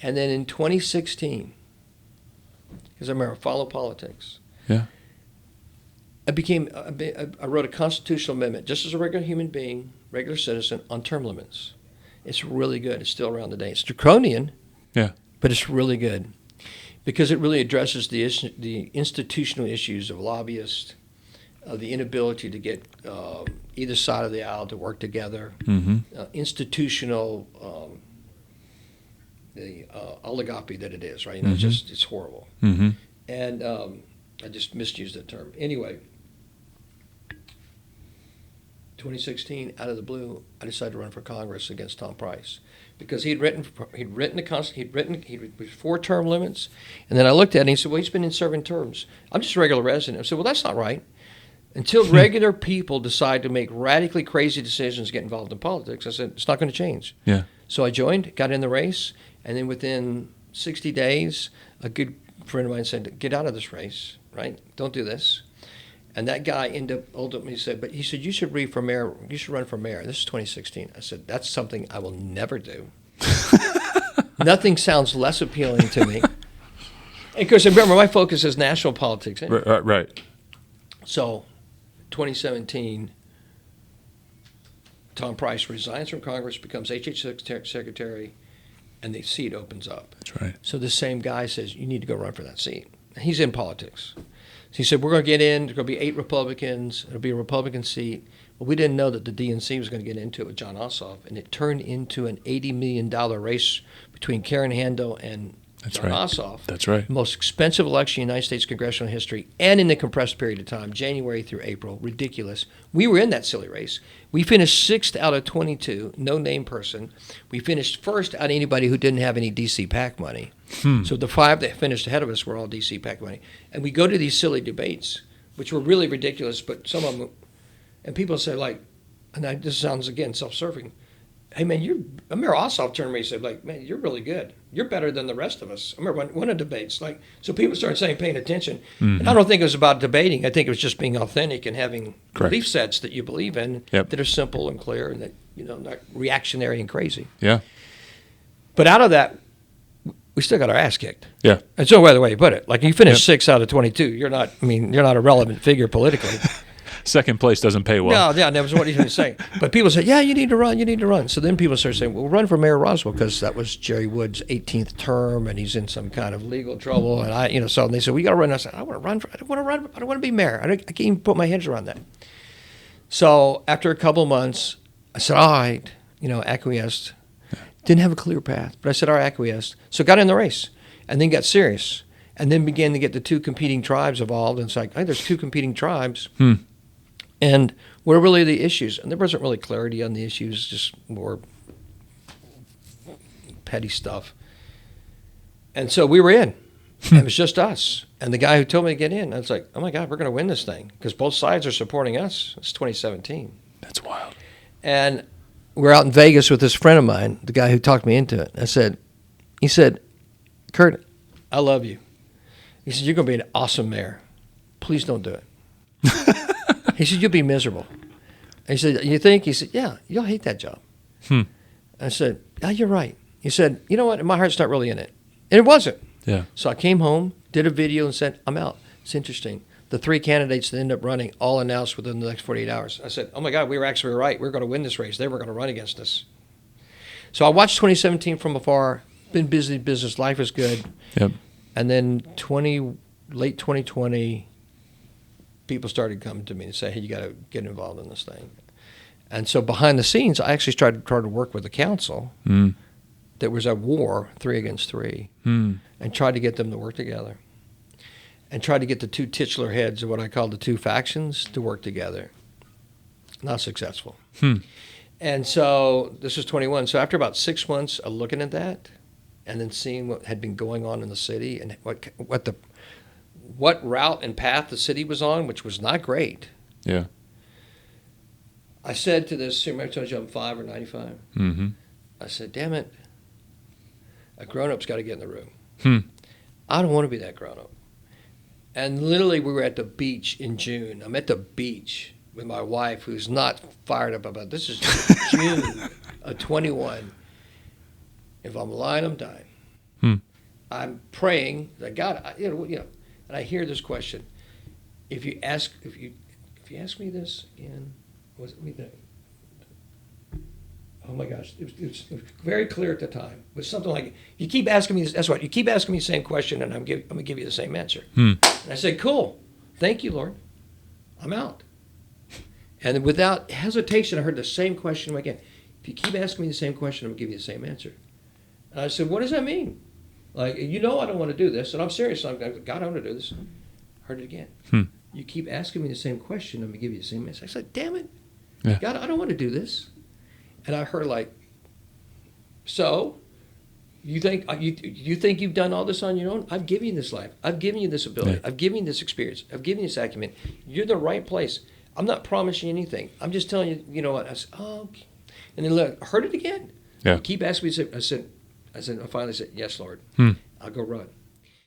And then in 2016, because I remember I follow politics. Yeah. I wrote a constitutional amendment, just as a regular human being, regular citizen, on term limits. It's really good. It's still around today. It's draconian, Yeah. but it's really good because it really addresses the institutional issues of lobbyists, of the inability to get either side of the aisle to work together, institutional the oligopoly that it is, right? You know, it's horrible. Mm-hmm. And I just misused that term. Anyway, 2016, out of the blue, I decided to run for Congress against Tom Price because he was 4 term limits, and then I looked at it and he said, "Well, he's been in serving terms. I'm just a regular resident." I said, "Well, that's not right. Until regular people decide to make radically crazy decisions, get involved in politics," I said, "it's not going to change." Yeah. So I joined, got in the race, and then within 60 days, a good friend of mine said, "Get out of this race, right? Don't do this." And that guy ultimately said, "But he said, you should run for mayor. You should run for mayor." This is 2016. I said, "That's something I will never do." Nothing sounds less appealing to me. And of course, remember, my focus is national politics. Right. So, 2017, Tom Price resigns from Congress, becomes HH Secretary, and the seat opens up. That's right. So the same guy says, "You need to go run for that seat." He's in politics. So he said, "We're going to get in. There's going to be 8 Republicans. It'll be a Republican seat." Well, we didn't know that the DNC was going to get into it with John Ossoff, and it turned into an $80 million race between Karen Handel and John Ossoff. That's right. The most expensive election in United States congressional history, and in a compressed period of time, January through April. Ridiculous. We were in that silly race. We finished 6th out of 22, no name person. We finished 1st out of anybody who didn't have any DC PAC money. So the 5 that finished ahead of us were all DC PAC money. And we go to these silly debates, which were really ridiculous, but some of them, and people say, like, and this sounds, again, self-serving, "Hey, man, Mayor Ossoff turned to me and said, like, man, you're really good. You're better than the rest of us." I remember one of the debates, like, so people started saying, paying attention. And I don't think it was about debating. I think it was just being authentic and having belief sets that you believe in that are simple and clear and that, not reactionary and crazy. Yeah. But out of that, we still got our ass kicked. Yeah. And so, by the way you put it, like, you finish 6 out of 22, you're not a relevant figure politically. Second place doesn't pay well. No, that was what he was saying. But people said, "Yeah, you need to run. So then people started saying, "Well, run for Mayor Roswell," because that was Jerry Wood's 18th term, and he's in some kind of legal trouble. And so they said, "We got to run." I said, "I want to run. I don't want to run. I don't want to be mayor. I can't even put my head around that." So after a couple of months, I said, "All right," acquiesced. Didn't have a clear path, but I said, "All right, acquiesced." So got in the race, and then got serious, and then began to get the 2 competing tribes involved. And it's like, hey, there's 2 competing tribes. And what are really the issues? And there wasn't really clarity on the issues, just more petty stuff. And so we were in. It was just us. And the guy who told me to get in, I was like, "Oh my God, we're going to win this thing," because both sides are supporting us. It's 2017. That's wild. And we're out in Vegas with this friend of mine, the guy who talked me into it. He said, "Kurt, I love you." He said, "You're going to be an awesome mayor. Please don't do it." He said, "You'll be miserable." He said, "You think?" He said, "Yeah, you'll hate that job." I said, "Yeah, you're right." He said, "You know what? My heart's not really in it." And it wasn't. Yeah. So I came home, did a video, and said, "I'm out." It's interesting. The 3 candidates that ended up running all announced within the next 48 hours. I said, "Oh my God, we were actually right. We're going to win this race. They were going to run against us." So I watched 2017 from afar. Been busy business. Life is good. Yep. And then late 2020, people started coming to me and say, "Hey, you got to get involved in this thing." And so behind the scenes, I actually tried to work with the council. There was a war, 3 against 3, and tried to get them to work together. And tried to get the 2 titular heads of what I call the 2 factions to work together. Not successful. And so this was 21. So after about 6 months of looking at that and then seeing what had been going on in the city and what route and path the city was on, which was not great. Yeah. I said to this, remember I told you I'm 5 or 95? I said, "Damn it, a grown-up's got to get in the room." I don't want to be that grown-up. And literally we were at the beach in June. I'm at the beach with my wife, who's not fired up about this. Is June of 21. If I'm lying, I'm dying. I'm praying that God, and I hear this question. If you ask me this again, was it me that? Oh my gosh, it was very clear at the time. It was something like, you keep asking me this, that's what, you keep asking me the same question and I'm going to give you the same answer. And I said, cool, thank you, Lord, I'm out. And without hesitation, I heard the same question again. If you keep asking me the same question, I'm going to give you the same answer. And I said, what does that mean? Like, I don't want to do this, and I'm serious. God, I want to do this. I heard it again. You keep asking me the same question, I'm going to give you the same answer. I said, damn it. Yeah. God, I don't want to do this. And I heard so you think you've done all this on your own? I've given you this life. I've given you this ability. Yeah. I've given you this experience. I've given you this acumen. You're in the right place. I'm not promising you anything. I'm just telling you, you know what? I said, oh, okay. And then look, I heard it again. Yeah. You keep asking me, I said, I finally said, yes, Lord. I'll go run.